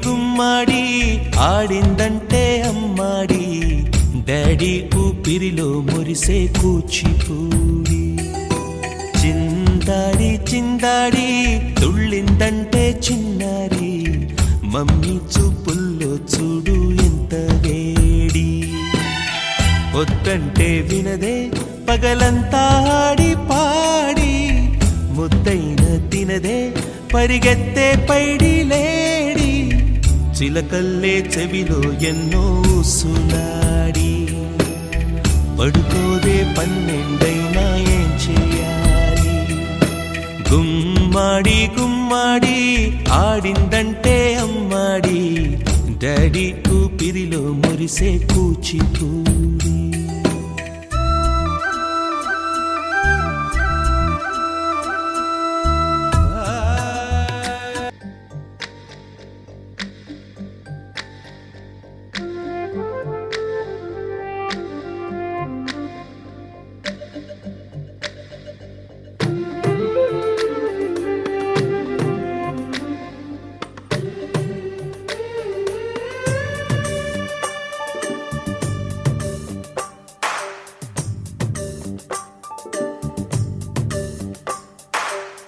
గుమ్మడి ఆడిందంటే అమ్మాడి daddy ఊపిరిలో మురిసే కూచిపూడి చిందాడి చిందాడి తుళ్ళిందంటే చిన్నారి మమ్మీ చూపుల్లో చూడు ఎంత వేడి వద్దంటే వినదే పగలంతా ఆడి పాడి ముద్దైన తినదే పరిగెత్తే పైడి లేడి చిలకల్లే చెవిలో ఎన్నో సునాడి పడుకోదే పన్నెండైనా ఏం చేయాలి గుమ్మాడి గుమ్మాడి ఆడిందంటే అమ్మాడి డాడీ ఊపిరిలో మురిసే కూచిపూడి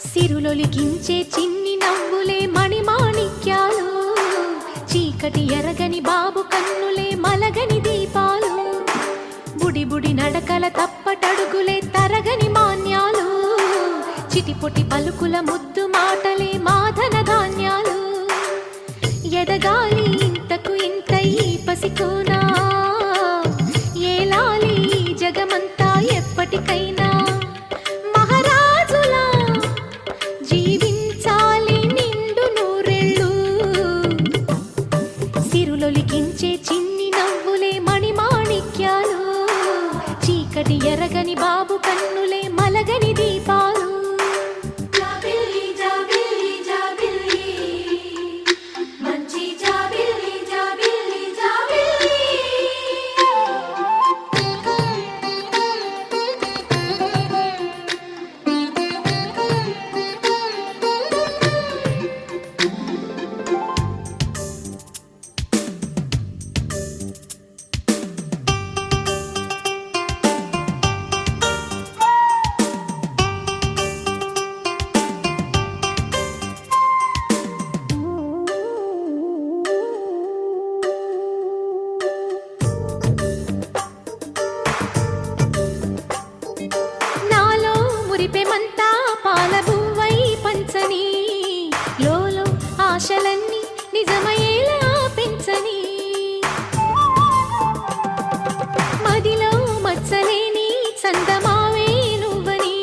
సిరులొలికించే చిన్ని నవ్వులే మణిమాణిక్యాలు చీకటి ఎరగని బాబు కన్నులే మలగని దీపాలు బుడి బుడి నడకల తప్పటడుగులే తరగని మాన్యాలు చిటిపొటి పలుకుల ముద్దు మాటలే మాధన ధాన్యాలు ఎదగాలి ఇంతకు ఇంత ఈ పసికోనా ఏలాలి జగమంతా ఎప్పటికైనా చిన్ని నవ్వులే మణిమాణిక్యాలు చీకటి ఎరగని బాబు కన్నులే మలగని దీపాలు జాబిల్లి జాబిల్లి జాబిల్లి మంచి జాబిల్లి జాబిల్లి జాబిల్లి మురిపెమంతా పాలబువ్వై పంచని లోలో ఆశలన్నీ నిజమయ్యేలా పెంచని మదిలో మచ్చలేని చందమావే నువ్వని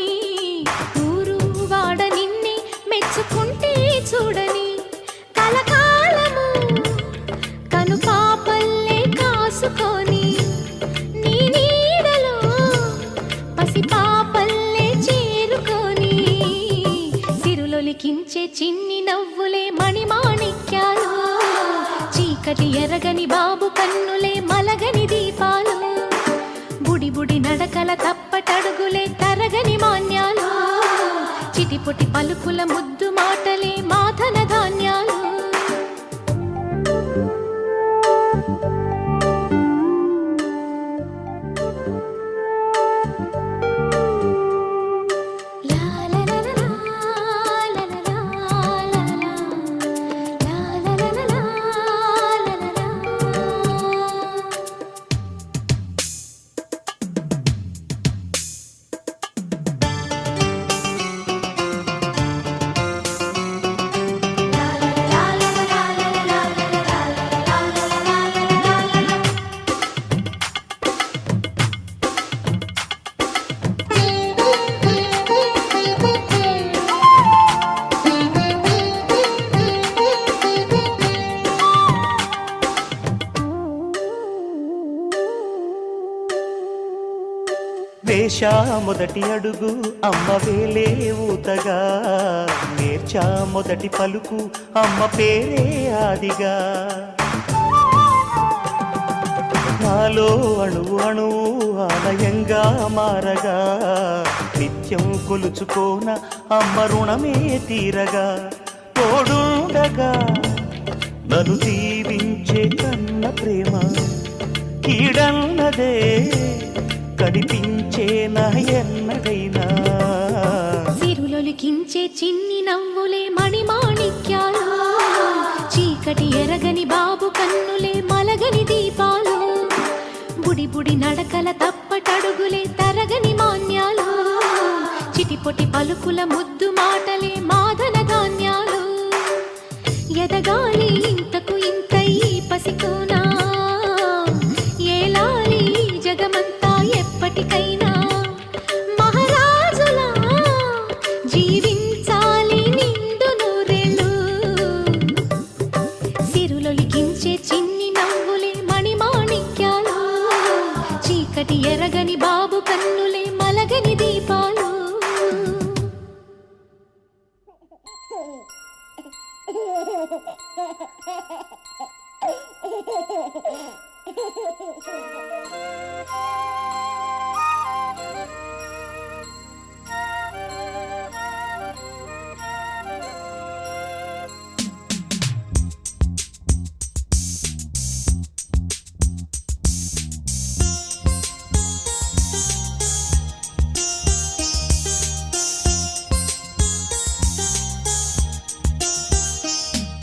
ఊరు వాడ నిన్నే మెచ్చుకుంటే చూడని కలకాలము కను పాపల్లే కాసుకొని నీ నీడలో పసిపాపల్లే లిఖించే చిన్ని నవ్వులే మణిమాణిక్యాలు చీకటి ఎరగని బాబు కన్నులే మలగని దీపాలు బుడి బుడి నడకల తప్పటడుగులే తరగని మాన్యాలు చిటిపొటి పలుకుల ముద్దు మాటలే మాధన ధాన్యాలు వేశా మొదటి అడుగు అమ్మ వేలే ఊతగా నేర్చా మొదటి పలుకు అమ్మ పేరే ఆదిగా నాలో అణువు అణువు ఆలయంగా మారగా నిత్యం కొలుచుకోన అమ్మ రుణమే తీరగా తోడుండగా నన్ను దీవించే కన్న ప్రేమ కీడన్నదే కనిపించే నా ఎన్నడైనా సిరులొలికించే చిన్ని నవ్వులే మణిమాణిక్యాలు చీకటి ఎరగని బాబు కన్నులే మలగని దీపాలు బుడి బుడి నడకల తప్పటడుగులే తరగని మాన్యాలు చిటిపొటి పలుకుల ముద్దు మాటలే మాదన ధాన్యాలు ఎదగాలి ఇంతకు ఇంత ఈ పసికోనా ఏలాలి జగమంతా ఎప్పటికైనా మహారాజులా జీవించాలి నిండు నూరేళ్ళు సిరులొలికించే చిన్ని నవ్వులే మణిమాణిక్యాలు చీకటి ఎరగని బాబు కన్నులే మలగని దీపాలు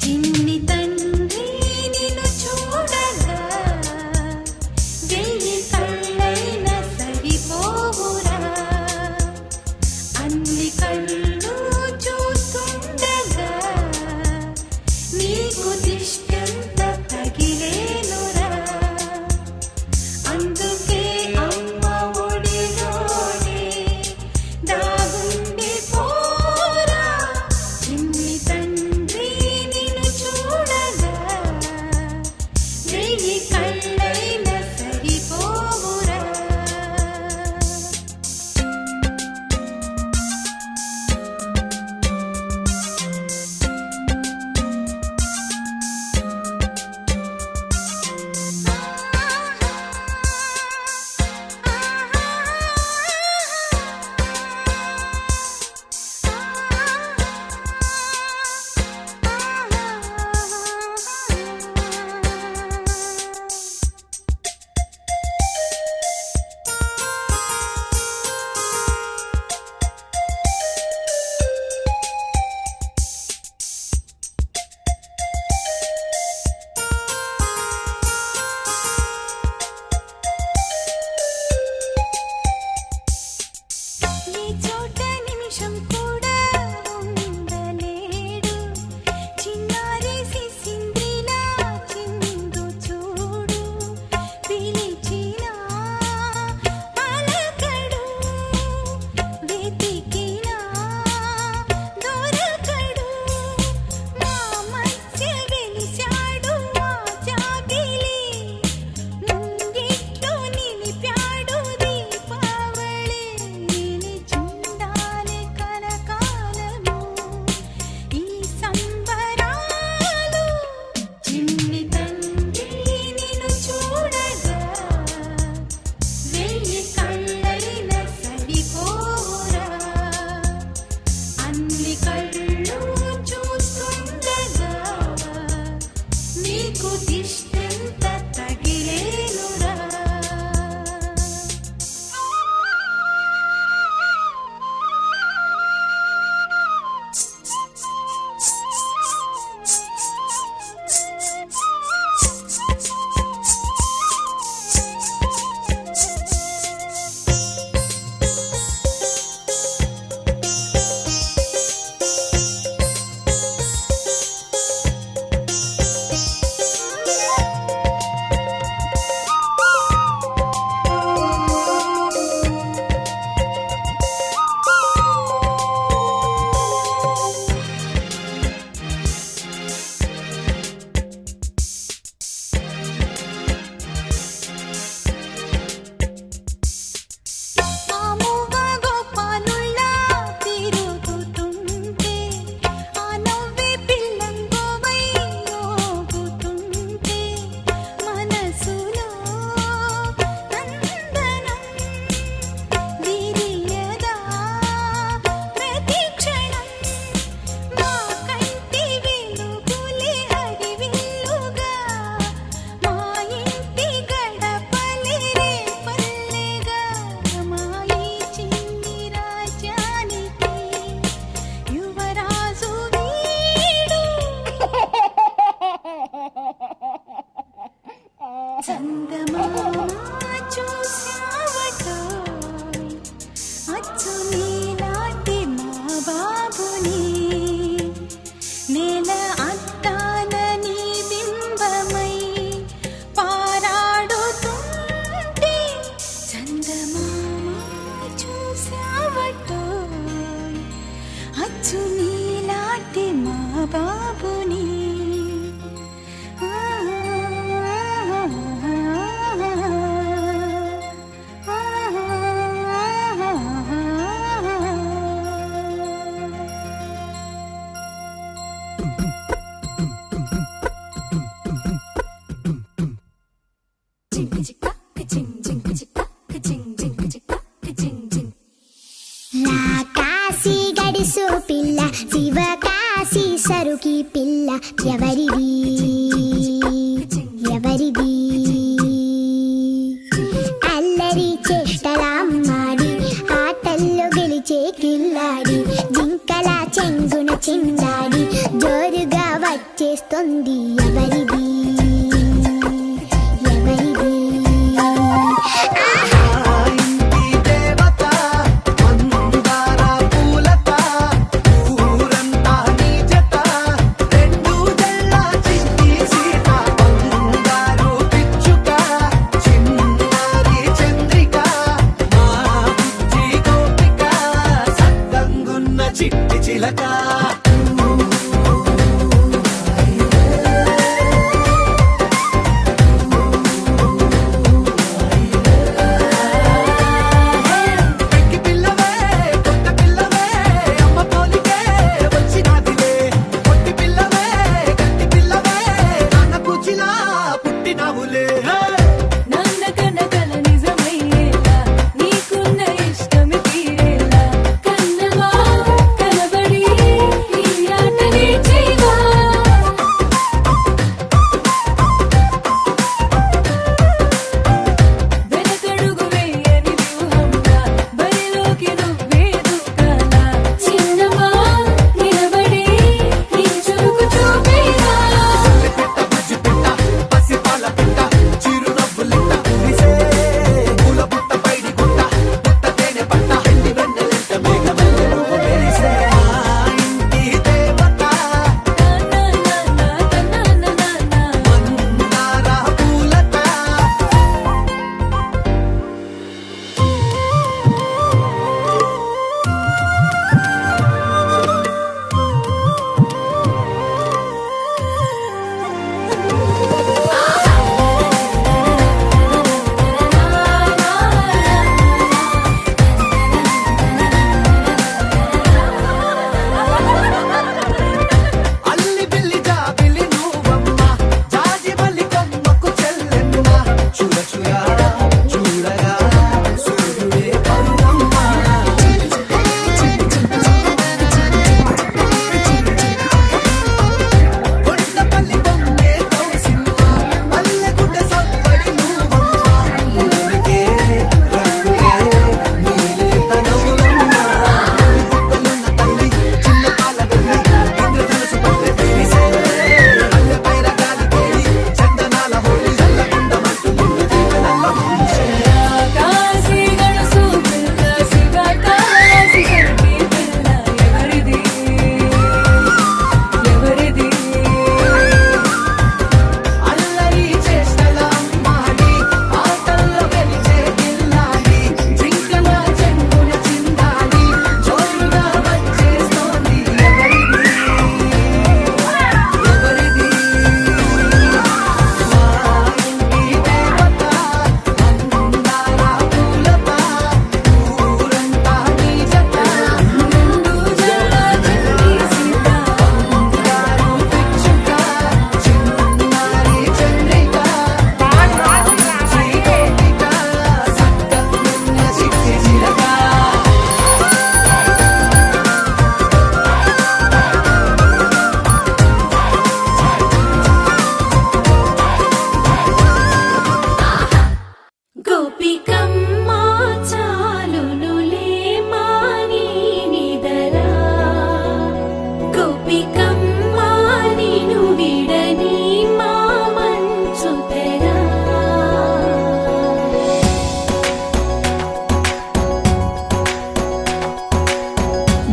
చిన్ని తండ్రి నిన్ను చూడగా వెయ్యి కళ్ళైన సరిపోవు పిల్ల కాశీ గడిసు పిల్ల శివ కాశీ సరుకి పిల్ల ఎవరిది ఎవరిది అల్లరి చేష్టలామ్మాడి ఆటల్లో గెలిచే కిల్లాడి జింకల చెంగున చిందాడి జోరుగా వచ్చేస్తుంది ఎవరిది ఎవరిది చిట్టి చిలక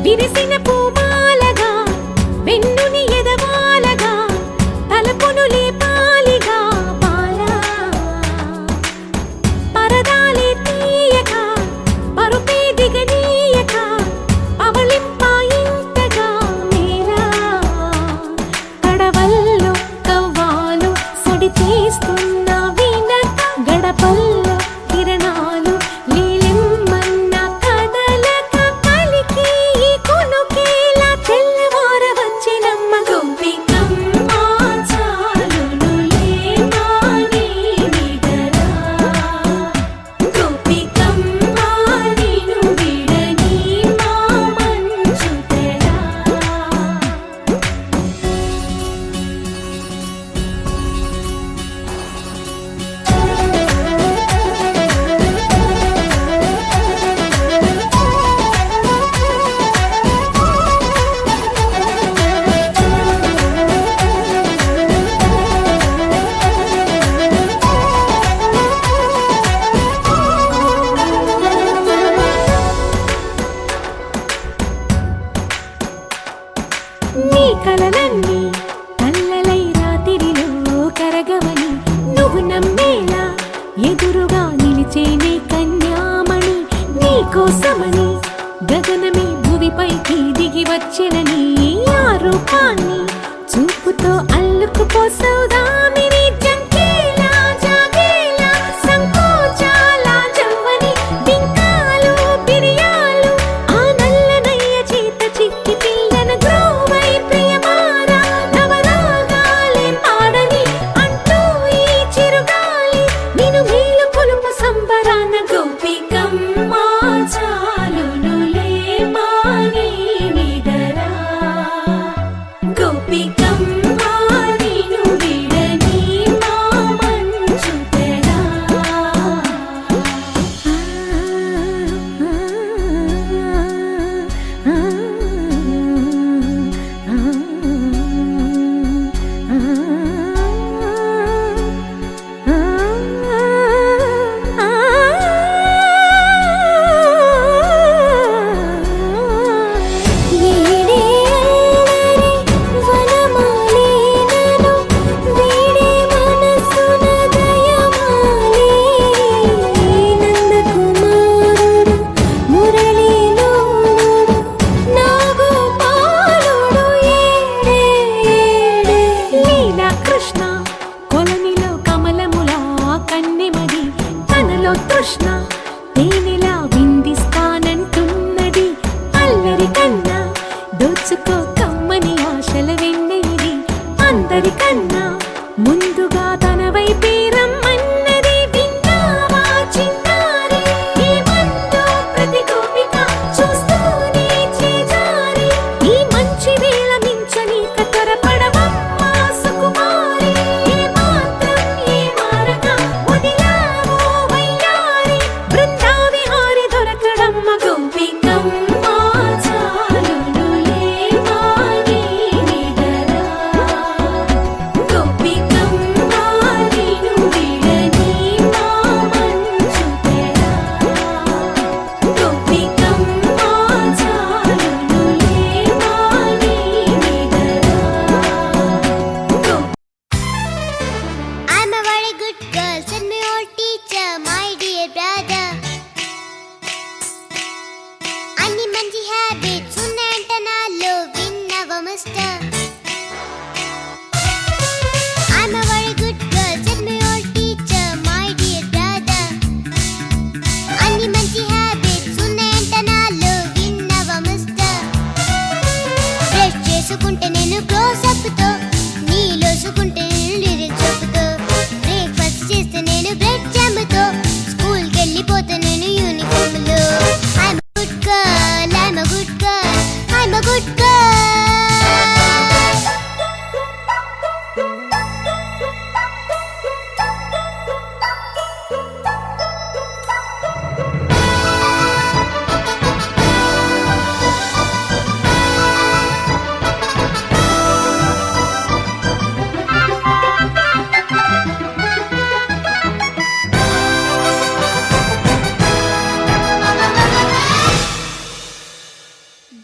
విరిసిన పూమాలగా వెన్నుని ఎదవాలగా తలపును లేపాలిగా పాలా పరదాలే తీయక పరుపే దిగనీయక పవళింపాయింతగా మేరా కడవల్లో కవ్వాలు సడి చేస్తున్న వీణత గడపల్లో కిరణాలు నీలిమ్మన్న కదలక కలికి కొను కోసమని గగనమే భూమిపైకి దిగి వచ్చెనని ఆ రూపాన్ని చూపుతో అల్లుకుపోసౌదామిని జంకేలా జాగేలా సంకోచాల జవ్వని బింకాలు బిరియాలు ఆ నల్లనయ్య చేత చిక్కి పిల్లన గ్రోవై ప్రియమారా నవరాగాలే పాడని అంటూ ఈ చిరుగాలి నిన్ను మేలు కొలుపు సంబరాన గోపికమ్మ చాలునులే మాని నిదరా గోపికమ్మ నిన్ను విడని మా మంచు తెరా కృష్ణ కొలనిలో కమలములా కన్నెమది తనలో తృష్ణ తేనెలా విందిస్తానంటున్నది అల్లరి కన్నా దోచుకో కమ్మని ఆశల వెన్నెలిది అందరికన్నా ముందుగా తన వైపే రమ్మన్నది విన్నావా చిన్నారి ఏమందో ప్రతి గోపిక చూస్తూనే చేజారి ఈ మంచి వేళ మించనీక త్వరపడవమ్మా సుకుమారి ఏ మాత్రం ఏ మారక వదిలావో వయ్యారి బృందావిహారి దొరకడమ్మ గోపికమ్మ చాలునులే మాని నిదరా గోపికమ్మ నిన్ను విడని మా మంచు తెరా గోపికమ్మ చాలునులే మాని నిదరా I'm a very good girl, said my old teacher, my dear brother. అన్ని మంచి హ్యాబిట్స్ ఉన్నాయంట నాలో విన్నవ mister. I'm a very good girl, said my old teacher, my dear brother. అన్ని మంచి హ్యాబిట్స్ ఉన్నాయంట నాలో విన్నవ మిస్టర్. బ్రష్ చేసుకుంటే నేను క్లోజ్ అప్ తో, నీలోసుకుంటే నేను లిరిక్స్ చెప్పుతో, బ్రేక్ఫాస్ట్ చేస్తే నేను బ్రెడ్ జామ్ తో, స్కూల్ కి వెళ్ళిపోతే నేను యూనిఫామ్ లో. I'm a good girl, I'm a good girl, I'm a good girl.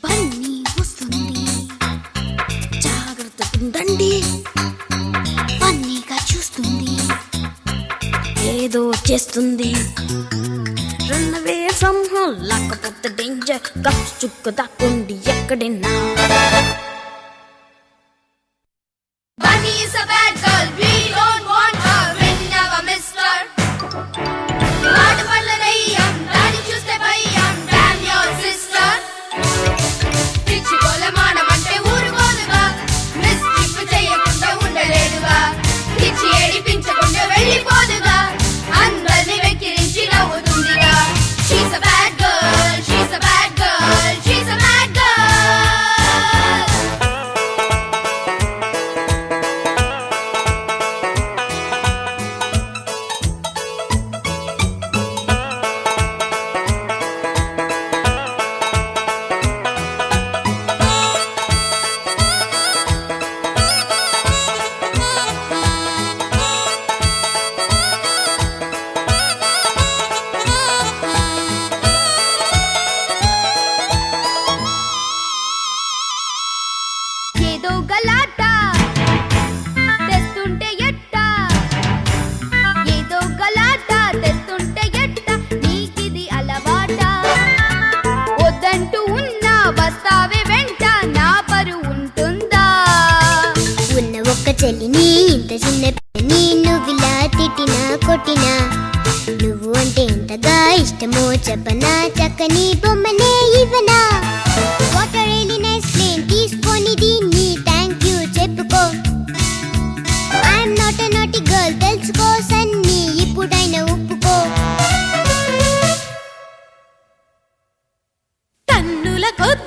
Bunny వస్తుంది, జాగ్రత్తగా ఉండండి. ఫన్నీగా చూస్తుంది, ఏదో చేస్తుంది. రన్నవే సింహం లేకపోతే డేంజర్, కప్పు చుక్క దాక్కుండి ఎక్కడైనా. Bunny is a bad girl, we don't want her. Ring never missed her. ఆడపళ్ళ దయ్యం, దాన్ని చూస్తే భయం. Damn your sister. పిచ్చి కొలమానమంటే ఊరుకోదుగా, మిస్చిఫ్ చేయకుండా ఉండలేదుగా, పిచ్చి ఏడిపించకుండా వెళ్ళిపోదుగా, అందరిని వెక్కిరించి నవ్వుతుందిగా. She's a bad girl, she's a bad girl, she's a bad girl. ఇష్టమో చెప్పనా చక్కని బొమ్మనే ఇవ్వనా వాటర్ రియలీ నైస్ ప్లేన్ తీసుకొని దీన్ని థ్యాంక్ యూ చెప్పుకో ఐఎమ్ నాట్ ఎ నాటి గర్ల్ తెలుసుకో సన్నీ ఇప్పుడైనా ఒప్పుకో టన్నుల కొద్ది